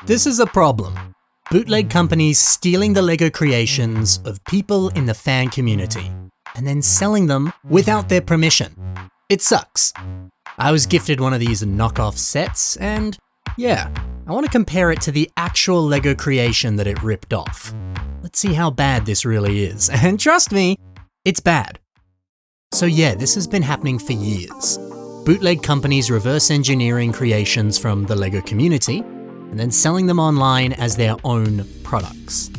This is a problem. Bootleg companies stealing the LEGO creations of people in the fan community, and then selling them without their permission. It sucks. I was gifted one of these knockoff sets, and yeah, I want to compare it to the actual LEGO creation that it ripped off. Let's see how bad this really is, and trust me, it's bad. So yeah, this has been happening for years. Bootleg companies reverse engineering creations from the LEGO community, and then selling them online as their own products.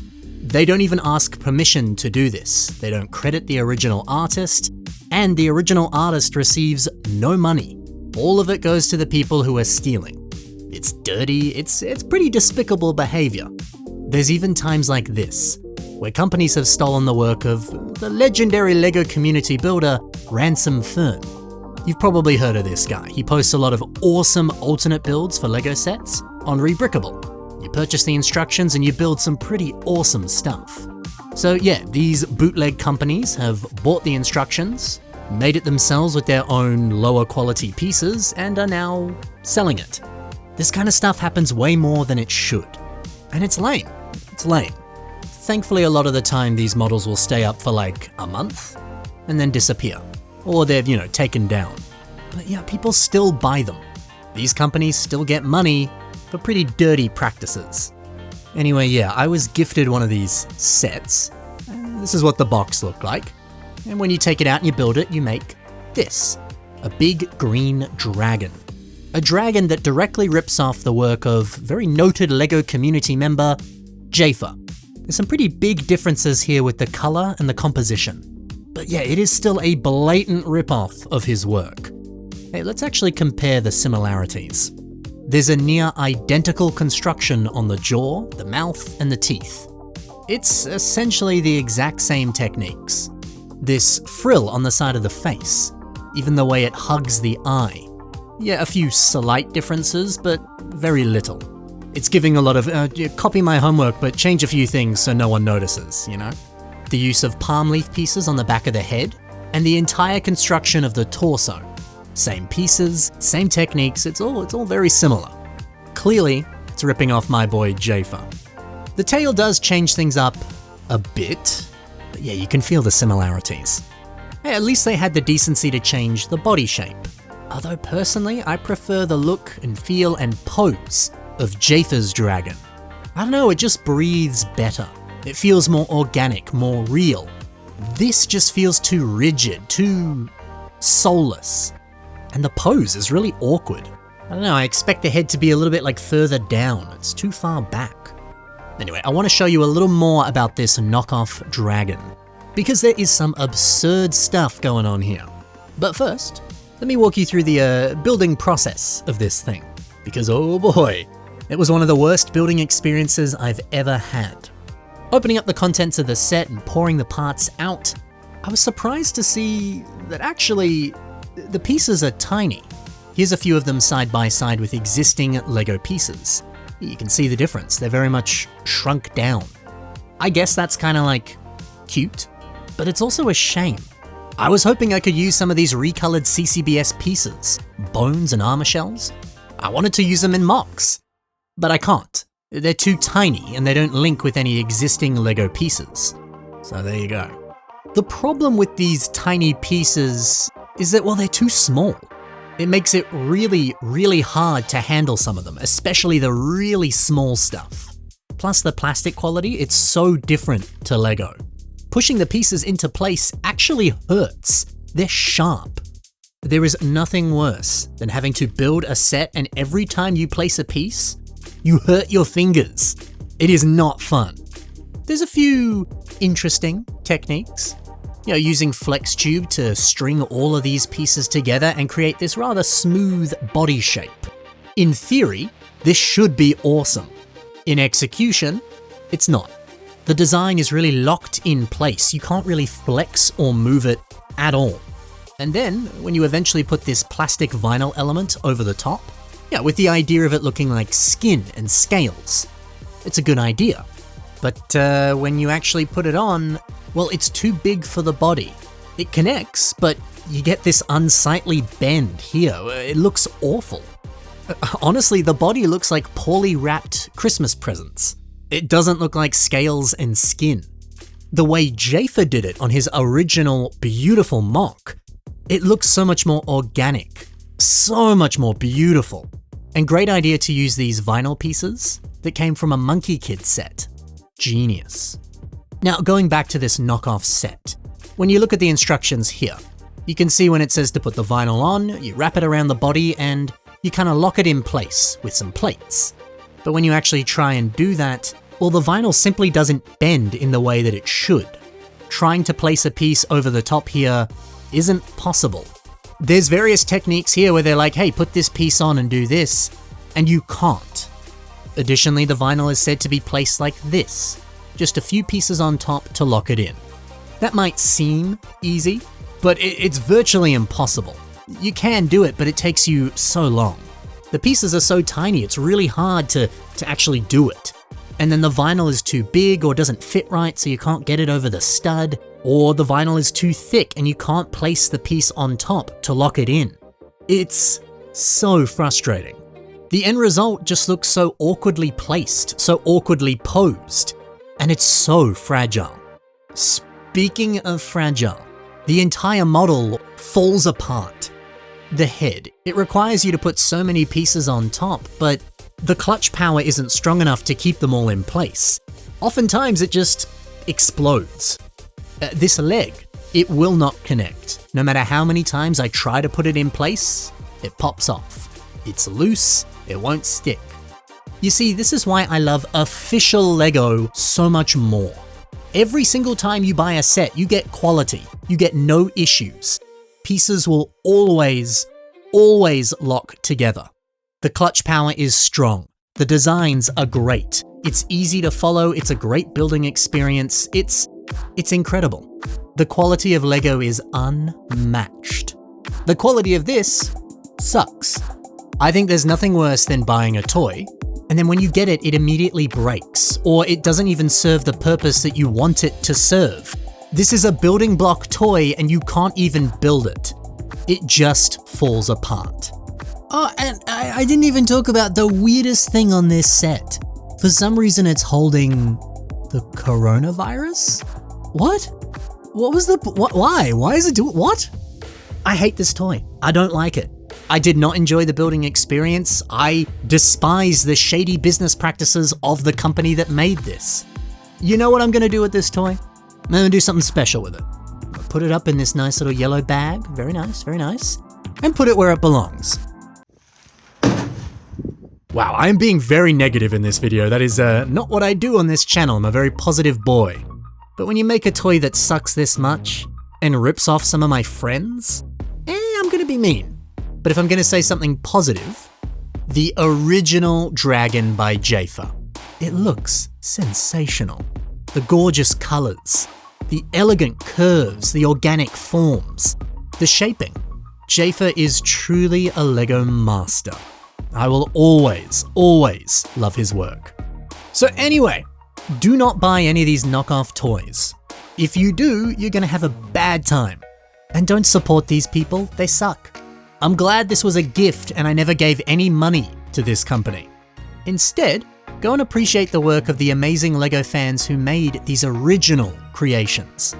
They don't even ask permission to do this. They don't credit the original artist, and the original artist receives no money. All of it goes to the people who are stealing. It's dirty, it's pretty despicable behavior. There's even times like this, where companies have stolen the work of the legendary LEGO community builder, Ransom Fern. You've probably heard of this guy. He posts a lot of awesome alternate builds for LEGO sets on Rebrickable. You purchase the instructions and you build some pretty awesome stuff. So yeah, these bootleg companies have bought the instructions, made it themselves with their own lower quality pieces, and are now selling it. This kind of stuff happens way more than it should. And it's lame. It's lame. Thankfully, a lot of the time these models will stay up for like a month and then disappear. Or they're, taken down. But yeah, people still buy them. These companies still get money for pretty dirty practices. Anyway, yeah, I was gifted one of these sets. This is what the box looked like. And when you take it out and you build it, you make this. A big green dragon. A dragon that directly rips off the work of very noted LEGO community member, Jafer. There's some pretty big differences here with the color and the composition. But yeah, it is still a blatant ripoff of his work. Hey, let's actually compare the similarities. There's a near identical construction on the jaw, the mouth, and the teeth. It's essentially the exact same techniques. This frill on the side of the face, even the way it hugs the eye. Yeah, a few slight differences, but very little. It's giving a lot of, copy my homework, but change a few things so no one notices, The use of palm leaf pieces on the back of the head, and the entire construction of the torso. Same pieces, same techniques, it's all very similar. Clearly, it's ripping off my boy Jafer. The tail does change things up a bit, but yeah, you can feel the similarities. Hey, at least they had the decency to change the body shape. Although personally, I prefer the look and feel and pose of Jafer's dragon. I don't know, it just breathes better. It feels more organic, more real. This just feels too rigid, too soulless. And the pose is really awkward. I don't know, I expect the head to be a little bit like further down. It's too far back. Anyway, I want to show you a little more about this knockoff dragon, because there is some absurd stuff going on here. But first, let me walk you through the building process of this thing, because oh boy, it was one of the worst building experiences I've ever had. Opening up the contents of the set and pouring the parts out, I was surprised to see that actually the pieces are tiny. Here's a few of them side by side with existing LEGO pieces. You can see the difference, they're very much shrunk down. I guess that's kind of like cute, but it's also a shame. I was hoping I could use some of these recolored CCBS pieces, bones and armor shells. I wanted to use them in MOCs, but I can't. They're too tiny and they don't link with any existing LEGO pieces. So there you go. The problem with these tiny pieces is that, well, they're too small. It makes it really, really hard to handle some of them, especially the really small stuff. Plus the plastic quality, it's so different to LEGO. Pushing the pieces into place actually hurts. They're sharp. There is nothing worse than having to build a set and every time you place a piece, you hurt your fingers. It is not fun. There's a few interesting techniques. Using flex tube to string all of these pieces together and create this rather smooth body shape. In theory, this should be awesome. In execution, it's not. The design is really locked in place. You can't really flex or move it at all. And then, when you eventually put this plastic vinyl element over the top, with the idea of it looking like skin and scales, it's a good idea. But when you actually put it on, well, it's too big for the body. It connects, but you get this unsightly bend here. It looks awful. Honestly, the body looks like poorly wrapped Christmas presents. It doesn't look like scales and skin. The way Jafer did it on his original beautiful mock, it looks so much more organic, so much more beautiful. And great idea to use these vinyl pieces that came from a Monkey Kid set. Genius. Now, going back to this knockoff set, when you look at the instructions here, you can see when it says to put the vinyl on, you wrap it around the body and you kind of lock it in place with some plates. But when you actually try and do that, well, the vinyl simply doesn't bend in the way that it should. Trying to place a piece over the top here isn't possible. There's various techniques here where they're like, hey, put this piece on and do this, and you can't. Additionally, the vinyl is said to be placed like this, just a few pieces on top to lock it in. That might seem easy, but it's virtually impossible. You can do it, but it takes you so long. The pieces are so tiny, it's really hard to actually do it. And then the vinyl is too big or doesn't fit right, so you can't get it over the stud, or the vinyl is too thick and you can't place the piece on top to lock it in. It's so frustrating. The end result just looks so awkwardly placed, so awkwardly posed, and it's so fragile. Speaking of fragile, the entire model falls apart. The head, it requires you to put so many pieces on top, but the clutch power isn't strong enough to keep them all in place. Oftentimes it just explodes. This leg, it will not connect. No matter how many times I try to put it in place, it pops off. It's loose, it won't stick. You see, this is why I love official Lego so much more. Every single time you buy a set, you get quality, you get no issues. Pieces will always lock together. The clutch power is strong. The designs are great. It's easy to follow. It's a great building experience. It's incredible. The quality of Lego is unmatched. The quality of this sucks. I think there's nothing worse than buying a toy, and then when you get it, it immediately breaks, or it doesn't even serve the purpose that you want it to serve. This is a building block toy and you can't even build it. It just falls apart. Oh, and I didn't even talk about the weirdest thing on this set. For some reason, it's holding the coronavirus? What? What was the, why? Why is it doing, what? I hate this toy. I don't like it. I did not enjoy the building experience. I despise the shady business practices of the company that made this. You know what I'm gonna do with this toy? I'm gonna do something special with it. I'm gonna put it up in this nice little yellow bag. Very nice, and put it where it belongs. Wow, I'm being very negative in this video. That is not what I do on this channel. I'm a very positive boy. But when you make a toy that sucks this much and rips off some of my friends, I'm gonna be mean. But if I'm gonna say something positive, the original dragon by Jafer. It looks sensational. The gorgeous colors, the elegant curves, the organic forms, the shaping. Jafer is truly a Lego master. I will always love his work. So anyway, do not buy any of these knockoff toys. If you do, you're gonna have a bad time. And don't support these people, they suck. I'm glad this was a gift and I never gave any money to this company. Instead, go and appreciate the work of the amazing Lego fans who made these original creations.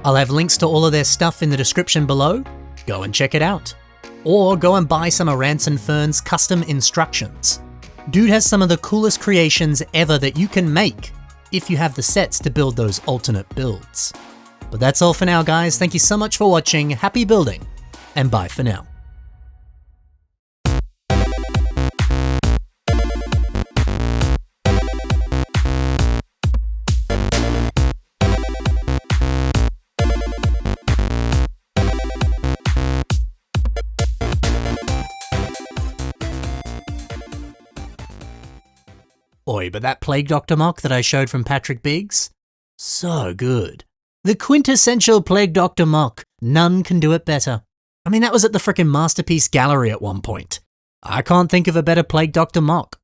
I'll have links to all of their stuff in the description below. Go and check it out. Or go and buy some of Rance and Fern's custom instructions. Dude has some of the coolest creations ever that you can make if you have the sets to build those alternate builds. But that's all for now, guys. Thank you so much for watching. Happy building, and bye for now. Oi, but that Plague Doctor mock that I showed from Patrick Biggs? So good. The quintessential Plague Doctor mock. None can do it better. I mean, that was at the frickin' Masterpiece Gallery at one point. I can't think of a better Plague Doctor mock.